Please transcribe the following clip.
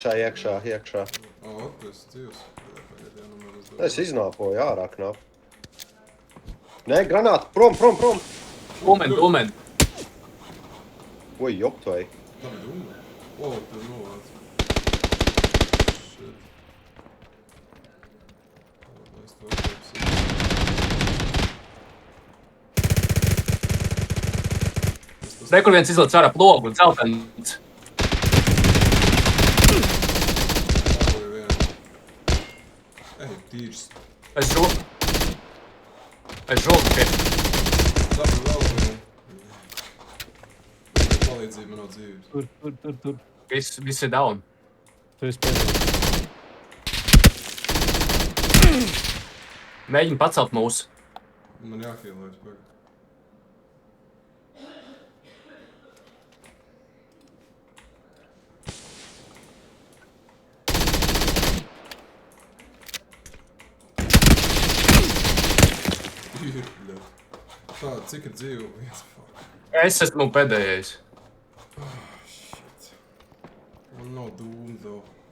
Iekšā. O, tu esi dzīvs. Es iznāpoju ārā knap. Nē, granāta, prom! Omen. Oi, joptvai. Labi, dūma. O, tur novāc. Shit. Es to atkāpsim. Rekur viens izlaiž ārā plogu, dzeltens. Dabūju vienu. Ej, tīrs. Es žogu pie. Dabūju vēl vienu. Palīdzība man nav dzīves. Tur. Viss ir down. Tu esi pēdējais. Mēģini pacelt mūsu. Man jāhīlēs pagaid. Tā, cik ir dzīve? Es esmu pēdējais. Shit. Man nav dūma, though.